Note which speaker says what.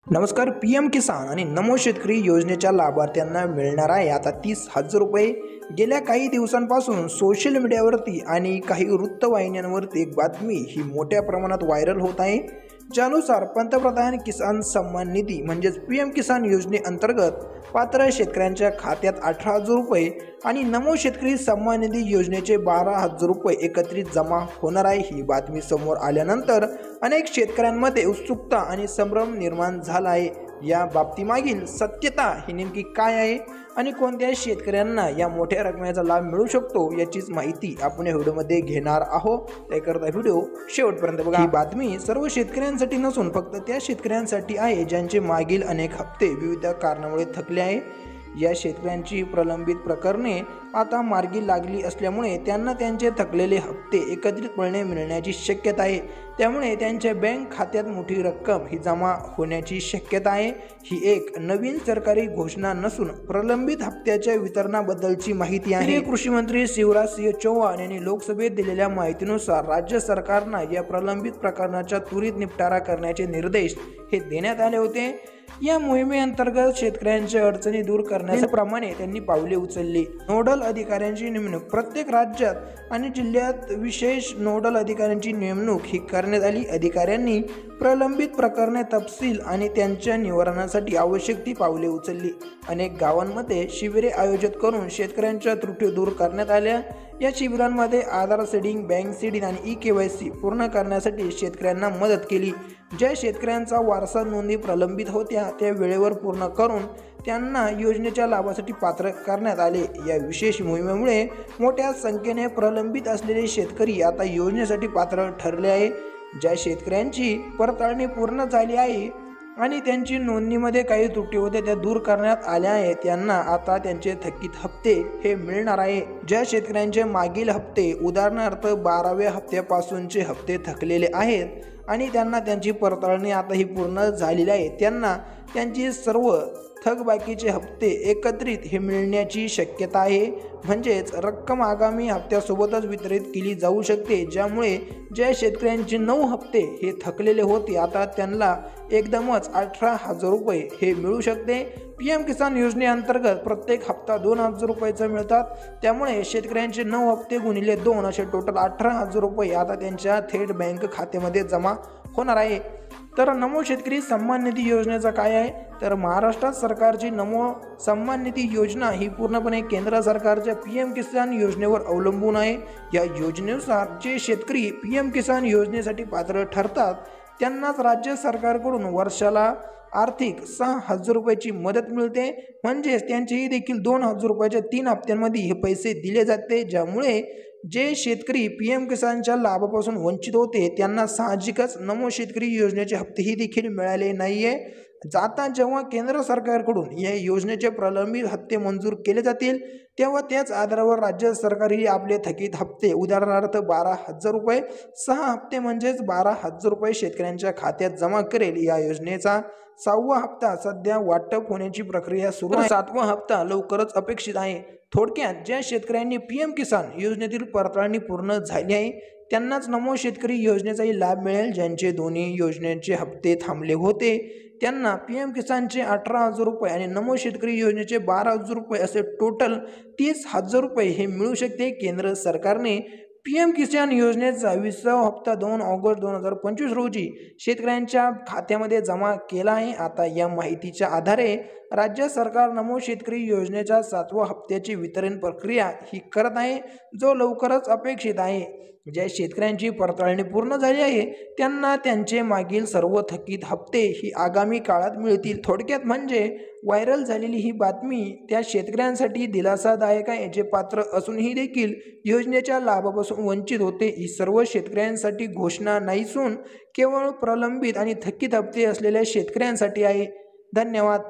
Speaker 1: नमस्कार. PM किसान आणि नमो शेतकरी योजनेच्या लाभार्थ्यांना मिळणार आहे आता 30,000 रुपये. गेल्या काही दिवसांपासून सोशल मीडियावरती आणि काही वृत्तवाहिन्यांवरती एक बातमी ही मोठ्या प्रमाणात व्हायरल होत आहे, ज्यानुसार पंतप्रधान किसान सन्मान निधी म्हणजेच PM किसान योजनेअंतर्गत पात्र शेतकऱ्यांच्या खात्यात 18,000 रुपये आणि नमो शेतकरी सन्मान निधी योजनेचे 12,000 रुपये एकत्रित जमा होणार आहे. ही बातमी समोर आल्यानंतर अनेक शेतकऱ्यांमध्ये उत्सुकता आणि संभ्रम निर्माण झाला आहे. या बाबतीमागील सत्यता ही नेमकी काय आहे आणि कोणत्या शेतकऱ्यांना या मोठ्या रकमेचा लाभ मिळू शकतो याचीच माहिती आपण या व्हिडिओमध्ये घेणार आहोत. त्याकरता व्हिडिओ शेवटपर्यंत बघा. ही बातमी सर्व शेतकऱ्यांसाठी नसून फक्त त्या शेतकऱ्यांसाठी आहे ज्यांचे मागील अनेक हप्ते विविध कारणामुळे थकले आहे. या शेतकऱ्यांची प्रलंबित प्रकरणे आता मार्गी लागली असल्यामुळे त्यांना त्यांचे थकलेले हप्ते एकत्रितपणे मिळण्याची शक्यता आहे. त्यामुळे त्यांच्या बँक खात्यात मोठी रक्कम ही जमा होण्याची शक्यता आहे. ही एक नवीन सरकारी घोषणा नसून प्रलंबित हप्त्याच्या वितरणाबद्दलची माहिती आहे. कृषी मंत्री शिवराज सिंह चौहान यांनी लोकसभेत दिलेल्या माहितीनुसार राज्य सरकारना या प्रलंबित प्रकरणाचा त्वरित निपटारा करण्याचे निर्देश हे देण्यात आले होते. या मोहिमेअंतर्गत शेतकऱ्यांच्या अडचणी दूर करण्याप्रमाणे त्यांनी पावले उचलली. नोडल अधिकाऱ्यांची नेमणूक. प्रत्येक राज्यात आणि जिल्ह्यात विशेष नोडल अधिकाऱ्यांची नेमणूक ही करण्यात आली. अधिकाऱ्यांनी प्रलंबित प्रकरणे तपशील आणि त्यांच्या निवारणासाठी आवश्यक ती पावले उचलली. अनेक गावांमध्ये शिबिरे आयोजित करून शेतकऱ्यांच्या त्रुटी दूर करण्यात आल्या. या शिबिरांमध्ये आधार सीडिंग, बँक सीडिंग आणि KYC पूर्ण करण्यासाठी शेतकऱ्यांना मदत केली. ज्या शेतकऱ्यांचा वारसा नोंदी प्रलंबित होत्या त्या वेळेवर पूर्ण करून त्यांना योजनेच्या लाभासाठी पात्र करण्यात आले. या विशेष मोहिमेमुळे मोठ्या संख्येने प्रलंबित असलेले शेतकरी आता योजनेसाठी पात्र ठरले आहे. ज्या शेतकऱ्यांची पडताळणी पूर्ण झाली आहे आणि त्यांची नोंदणीमध्ये काही त्रुटी होत्या त्या दूर करण्यात आल्या आहेत, त्यांना आता त्यांचे थकीत हप्ते हे मिळणार आहे. ज्या शेतकऱ्यांचे मागील हप्ते उदाहरणार्थ 12व्या हप्त्यापासूनचे हप्ते थकलेले आहेत आणि त्यांना त्यांची पडताळणी आता ही पूर्ण झालेली आहे, त्यांना त्यांची सर्व थकबाकीचे हप्ते एकत्रित हे मिळण्याची शक्यता आहे. म्हणजेच रक्कम आगामी हप्त्यासोबतच वितरित केली जाऊ शकते, ज्यामुळे ज्या शेतकऱ्यांचे 9 हप्ते हे थकलेले होते आता त्यांना एकदमच 18,000 रुपये हे मिळू शकते. PM किसान योजनेअंतर्गत प्रत्येक हप्ता 2,000 रुपयाचा मिळतात. त्यामुळे शेतकऱ्यांचे 9 हप्ते गुणिले 2 असे टोटल 18,000 रुपये आता त्यांच्या थेट बँक खात्यामध्ये जमा होणार आहे. तर नमो शेतकरी सन्मान निधी योजनेचा काय आहे तर महाराष्ट्र सरकारची नमो सन्मान निधी योजना ही पूर्णपणे केंद्र सरकारच्या PM किसान योजनेवर अवलंबून आहे. या योजनेनुसार जे शेतकरी PM किसान योजनेसाठी पात्र ठरतात त्यांनाच राज्य सरकारकडून वर्षाला आर्थिक 6,000 रुपयाची मदत मिळते. म्हणजेच त्यांचेही देखील 2,000 रुपयाच्या 3 हप्त्यांमध्ये हे पैसे दिले जाते, ज्यामुळे जे शेतकरी PM किसानच्या लाभापासून वंचित होते त्यांना साहजिकच नमो शेतकरी योजनेचे हप्तेही देखील मिळाले नाहीये. आता जेव्हा केंद्र सरकारकडून या योजनेचे प्रलंबित हप्ते मंजूर केले जातील तेव्हा त्याच आधारावर राज्य सरकारही आपले थकीत हप्ते उदाहरणार्थ 12,000 रुपये 6 हप्ते म्हणजेच 12,000 रुपये शेतकऱ्यांच्या खात्यात जमा करेल. या योजनेचा 6वा हप्ता सध्या वाटप होण्याची प्रक्रिया सुरू आहे. 7वा हप्ता लवकरच अपेक्षित आहे. थोडक्यात ज्या शेतकऱ्यांनी PM किसान योजनेतील पडताळणी पूर्ण झाली आहे त्यांनाच नमो शेतकरी योजनेचाही लाभ मिळेल. ज्यांचे दोन्ही योजनेचे हप्ते थांबले होते त्यांना PM किसानचे 18,000 रुपये आणि नमो शेतकरी योजनेचे 12,000 रुपये असे टोटल 30,000 रुपये हे मिळू शकते. केंद्र सरकारने PM किसान योजनेचा 20वा हप्ता 2 ऑगस्ट 2025 रोजी शेतकऱ्यांच्या खात्यामध्ये जमा केला आहे. आता या माहितीच्या आधारे राज्य सरकार नमो शेतकरी योजनेच्या 7व्या हप्त्याची वितरण प्रक्रिया ही करत आहे, जो लवकरच अपेक्षित आहे. ज्या शेतकऱ्यांची पडताळणी पूर्ण झाली आहे त्यांना त्यांचे मागील सर्व थकीत हप्ते ही आगामी काळात मिळतील. थोडक्यात म्हणजे व्हायरल झालेली ही बातमी त्या शेतकऱ्यांसाठी दिलासादायक आहे जे पात्र असूनही देखील योजनेच्या लाभापासून वंचित होते. ही सर्व शेतकऱ्यांसाठी घोषणा नसून केवळ प्रलंबित आणि थकीत हप्ते असलेल्या शेतकऱ्यांसाठी आहे. धन्यवाद.